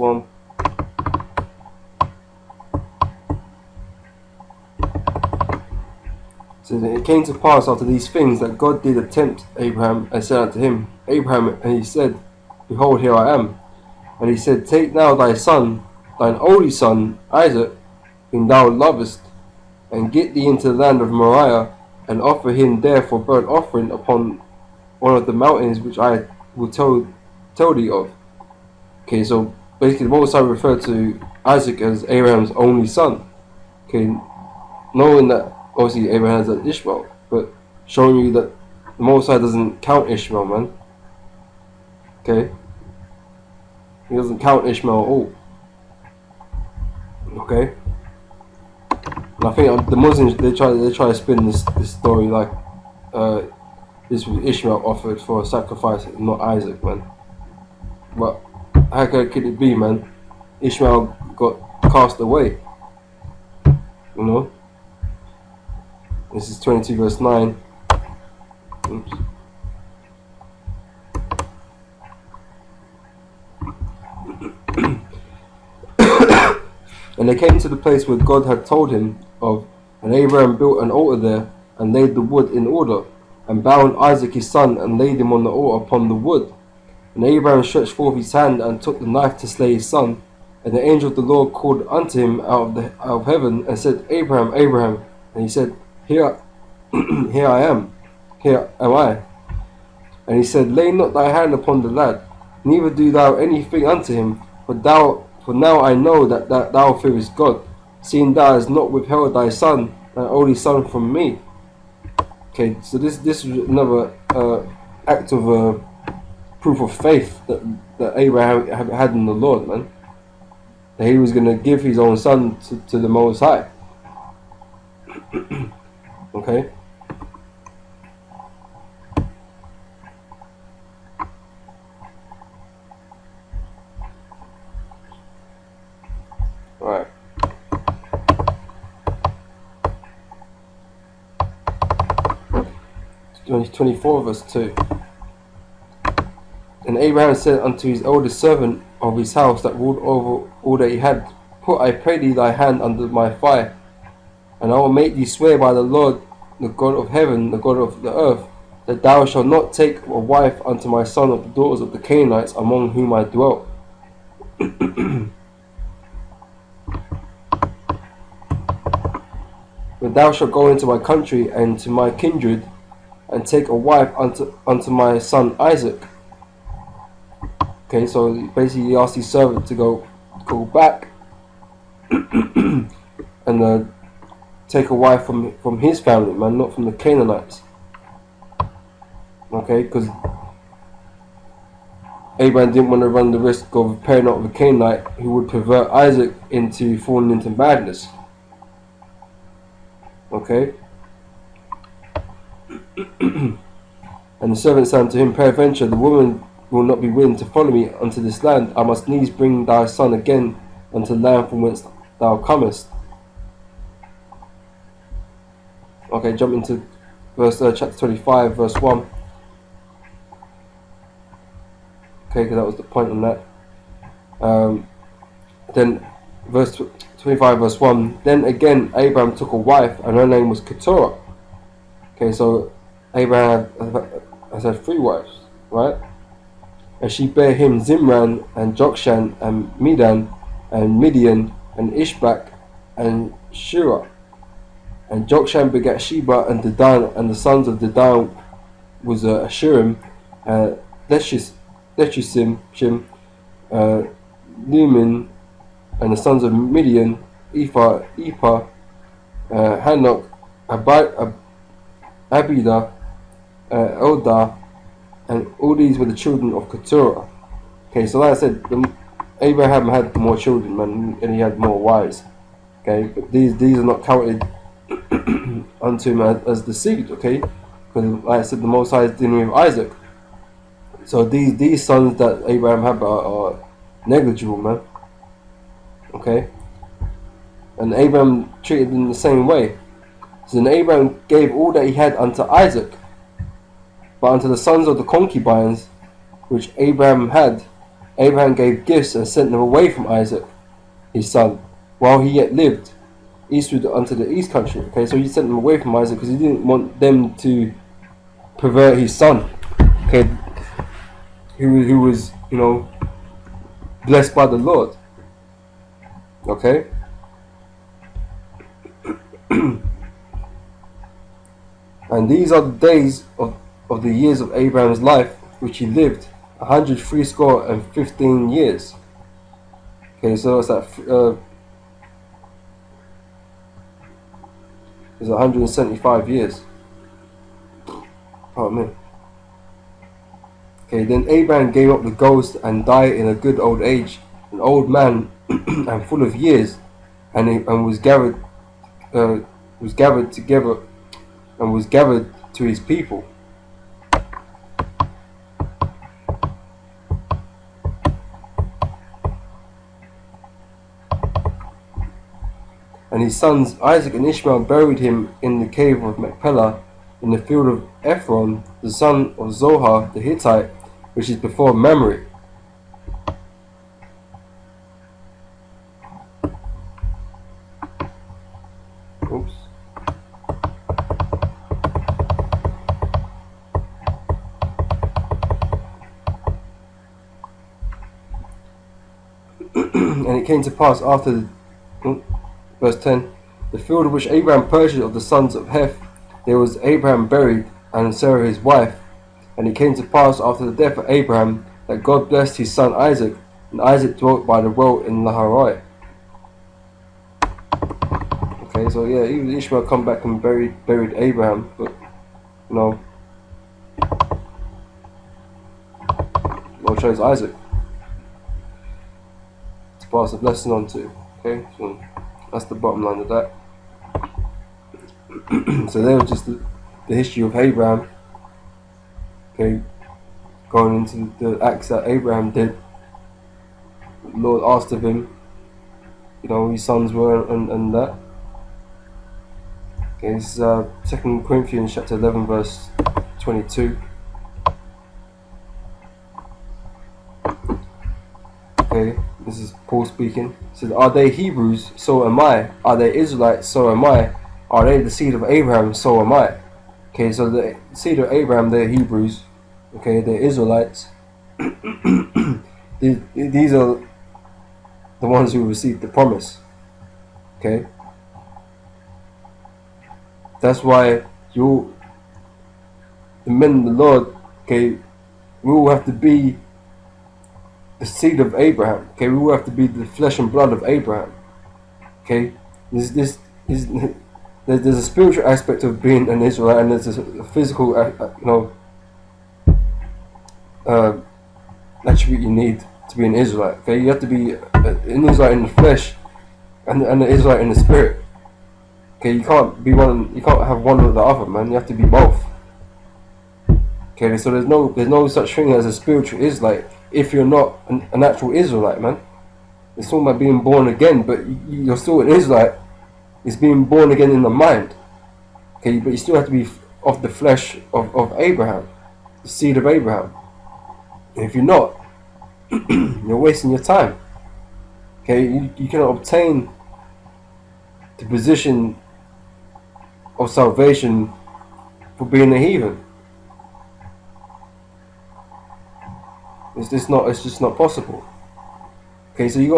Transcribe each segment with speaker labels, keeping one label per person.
Speaker 1: 1. So it came to pass after these things that God did tempt Abraham, and said unto him, Abraham, and he said, Behold, here I am. And he said, Take now thy son, thine only son, Isaac, whom thou lovest, and get thee into the land of Moriah, and offer him there for burnt offering upon one of the mountains which I will tell thee of. Okay, so basically the Most High referred to Isaac as Abraham's only son. Okay, knowing that obviously Abraham has an Ishmael, but showing you that the Most High doesn't count Ishmael, man. Okay, he doesn't count Ishmael at all. Okay, and I think the Muslims they try to spin this story like this was Ishmael offered for a sacrifice, not Isaac, man. But how could it be, man? Ishmael got cast away. You know. This is 22 verse 9. Oops. And they came to the place where God had told him of, and Abraham built an altar there, and laid the wood in order, and bound Isaac his son, and laid him on the altar upon the wood. And Abraham stretched forth his hand, and took the knife to slay his son. And the angel of the Lord called unto him out of heaven, and said, Abraham, Abraham. And he said, Here I am, here am I. And he said, Lay not thy hand upon the lad, neither do thou anything unto him, for now I know that thou fearest God, seeing thou hast not withheld thy son, thy only son, from me. Okay, so this is another act of proof of faith that Abraham had in the Lord, man. That he was going to give his own son to the Most High. Okay. Alright. Verse 24 verse 2. And Abraham said unto his eldest servant of his house that ruled over all that he had, Put, I pray thee, thy hand under my thigh, and I will make thee swear by the Lord, the God of heaven, the God of the earth, that thou shalt not take a wife unto my son of the daughters of the Canaanites among whom I dwell. But thou shalt go into my country and to my kindred, and take a wife unto my son Isaac. Okay, so basically he asked his servant to go back and take a wife from his family, man, not from the Canaanites. Okay, because Abraham didn't want to run the risk of pairing up with a Canaanite who would pervert Isaac into falling into madness. Okay. And the servant said unto him, Peradventure the woman will not be willing to follow me unto this land. I must needs bring thy son again unto the land from whence thou comest. Okay, jump into chapter 25, verse 1. Okay, because that was the point on that. Then verse 25, verse 1. Then again Abraham took a wife, and her name was Keturah. Okay, so Abraham has had 3 wives, right? And she bare him Zimran, and Jokshan, and Medan, and Midian, and Ishbak, and Shua. And Jokshan begat Sheba and Dedan, and the sons of Dedan was Ashurim, Lechusim, Lumin, and the sons of Midian, Ephah, Hanok, Abida, Eldah, and all these were the children of Keturah. Okay, so like I said, Abraham had more children, man, and he had more wives. Okay, but these are not counted unto him as the seed. Okay, because like I said, the Most High is dealing with Isaac. So these sons that Abraham had are negligible, man. Okay, and Abraham treated them the same way. So then Abraham gave all that he had unto Isaac, but unto the sons of the concubines which Abraham had, Abraham gave gifts and sent them away from Isaac, his son, while he yet lived, eastward unto the east country. Okay, so he sent them away from Isaac because he didn't want them to pervert his son. Okay, who was, blessed by the Lord. Okay. And these are the days of the years of Abraham's life, which he lived, 115 years. Okay, so it's that it's 175 years. Pardon me. Okay, then Abraham gave up the ghost and died in a good old age, an old man and full of years, and was gathered together and was gathered to his people. And his sons Isaac and Ishmael buried him in the cave of Machpelah, in the field of Ephron, the son of Zohar the Hittite, which is before Mamre. Oops. And it came to pass after verse 10, the field which Abraham purchased of the sons of Heth, there was Abraham buried, and Sarah his wife. And it came to pass after the death of Abraham that God blessed his son Isaac, and Isaac dwelt by the well in Laharai. Okay, so yeah, even Ishmael come back and buried Abraham, but Lord chose Isaac to pass the blessing on to. Okay, so that's the bottom line of that. So there was just the history of Abraham. Okay, going into the acts that Abraham did. The Lord asked of him, who his sons were and that. Okay, this is 2 Corinthians chapter 11 verse 22. Okay, this is Paul speaking. It says, are they Hebrews? So am I. Are they Israelites? So am I. Are they the seed of Abraham? So am I. Okay, so the seed of Abraham, they're Hebrews. Okay, they're Israelites. These are the ones who received the promise. Okay, that's why the men of the Lord, okay, we will have to be the seed of Abraham. Okay, we will have to be the flesh and blood of Abraham. Okay, there's a spiritual aspect of being an Israelite, and there's a physical, attribute you need to be an Israelite. Okay, you have to be an Israelite in the flesh and an Israelite in the spirit. Okay, you can't have one or the other, man. You have to be both. Okay, so there's no such thing as a spiritual Israelite if you're not an actual Israelite, man. It's talking about being born again, but you're still an Israelite. It's being born again in the mind. Okay, but you still have to be of the flesh of Abraham, the seed of Abraham. And if you're not, you're wasting your time. Okay, you cannot obtain the position of salvation for being a heathen. It's just not possible. Okay, so you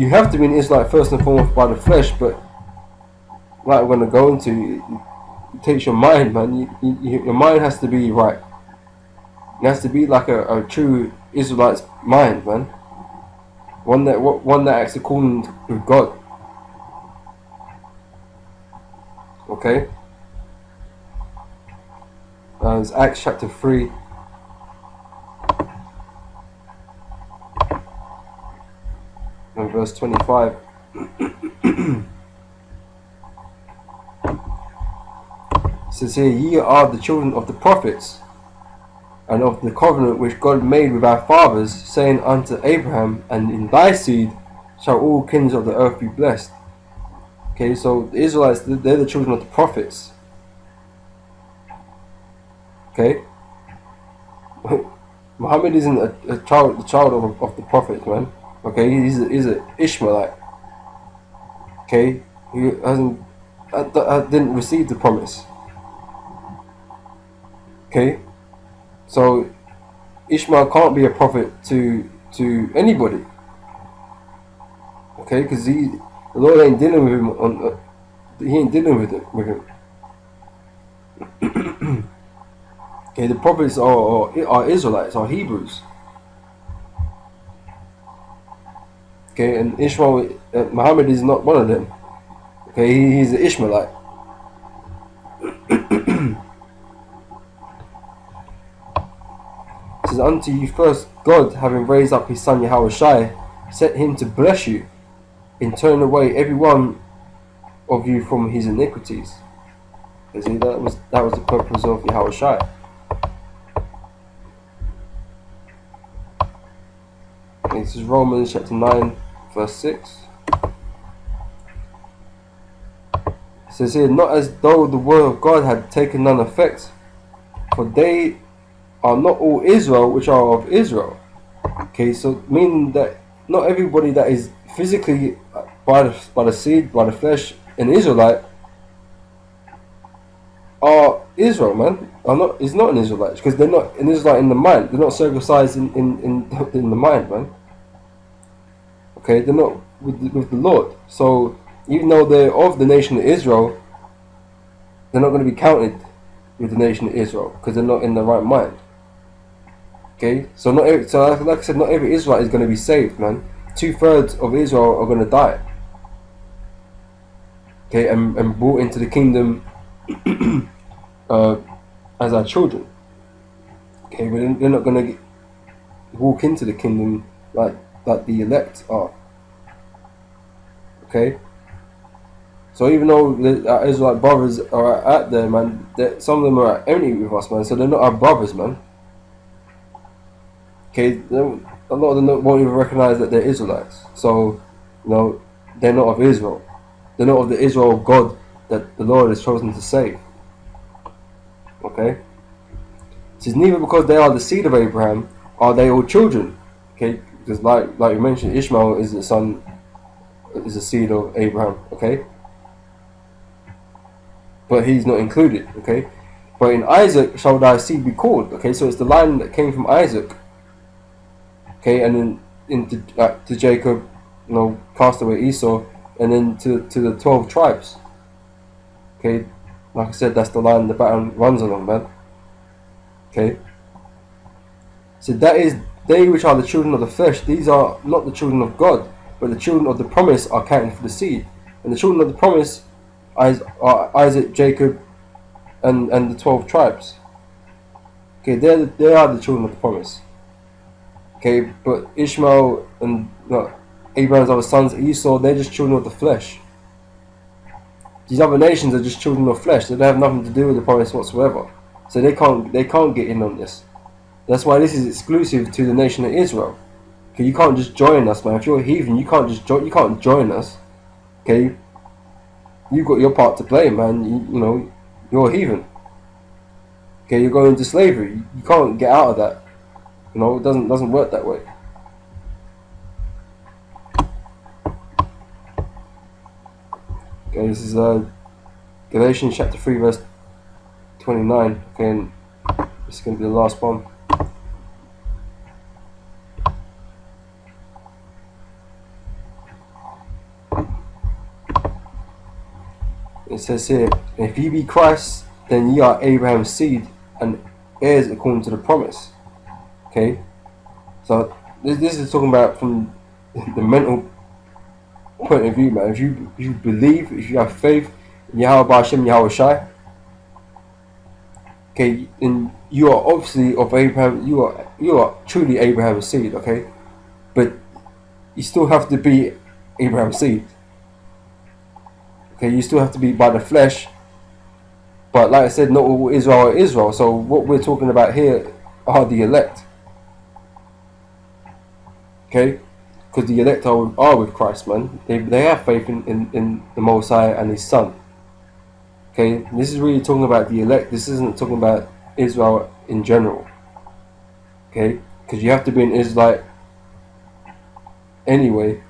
Speaker 1: have to be an Israelite first and foremost by the flesh, but like we're gonna go into, it takes your mind, man. Your mind has to be right. It has to be like a true Israelite's mind, man. One that acts according with God. Okay. It's Acts chapter 3. And verse 25. It says here, ye are the children of the prophets, and of the covenant which God made with our fathers, saying unto Abraham, and in thy seed shall all kings of the earth be blessed. Okay, so the Israelites, they're the children of the prophets. Okay. Muhammad isn't the child of the Prophet, man. Okay, he's a Ishmaelite. Okay, he hasn't, didn't receive the promise. Okay, so Ishmael can't be a prophet to anybody. Okay, because the Lord ain't dealing with him he ain't dealing with him. Okay, the prophets are Israelites, are Hebrews. Okay, and Ishmael, Muhammad is not one of them. Okay, he's an Ishmaelite. It says, unto you first, God, having raised up his son Yahushua, set him to bless you, and turn away every one of you from his iniquities. You see, that was the purpose of Yahushua. Okay, this is Romans chapter 9, verse 6. It says here, not as though the word of God had taken none effect, for they are not all Israel which are of Israel. Okay, so meaning that not everybody that is physically by the seed, by the flesh, an Israelite are Israel, man. Is not an Israelite, because they're not an Israelite in the mind. They're not circumcised in the mind, man. Okay, they're not with the Lord. So even though they're of the nation of Israel, they're not going to be counted with the nation of Israel because they're not in the right mind. Okay, so like I said, not every Israelite is going to be saved, man. 2/3 of Israel are going to die. Okay, and brought into the kingdom as our children. Okay, but they're not going to walk into the kingdom like the elect are. Okay, so even though our Israelite brothers are out there, man, some of them are enemy with us, man. So they're not our brothers, man. Okay, a lot of them won't even recognize that they're Israelites. So, they're not of Israel. They're not of the Israel of God that the Lord has chosen to save. Okay? It says, neither because they are the seed of Abraham are they all children. Okay? Because like you mentioned, Ishmael is the seed of Abraham. Okay? But he's not included. Okay? But in Isaac shall thy seed be called. Okay? So it's the line that came from Isaac. Okay, and then to Jacob, cast away Esau, and then to the 12 tribes. Okay, like I said, that's the line the pattern runs along, man. Okay, so that is they which are the children of the flesh. These are not the children of God, but the children of the promise are counted for the seed. And the children of the promise are Isaac, Jacob, and the 12 tribes. Okay, they are the children of the promise. Okay, but Ishmael and Abraham's other sons, Esau, they're just children of the flesh. These other nations are just children of flesh. They don't have nothing to do with the promise whatsoever. So they can't get in on this. That's why this is exclusive to the nation of Israel. Okay, you can't just join us, man. If you're a heathen, you can't join us. Okay, you've got your part to play, man. You're a heathen. Okay, you're going into slavery. You can't get out of that. It doesn't work that way. Okay, this is Galatians chapter 3 verse 29. Okay, and this is going to be the last one. It says here, if ye be Christ, then ye are Abraham's seed and heirs according to the promise. Okay, so this is talking about from the mental point of view, man. If you believe, if you have faith in Yahweh Hashem Yahushua, okay, and you are obviously of Abraham. You are truly Abraham's seed, okay, but you still have to be Abraham's seed. Okay, you still have to be by the flesh. But like I said, not all Israel are Israel. So what we're talking about here are the elect. Okay, because the elect are with Christ, man. They have faith in the Most High and His Son. Okay, this is really talking about the elect. This isn't talking about Israel in general. Okay, because you have to be an Israelite anyway.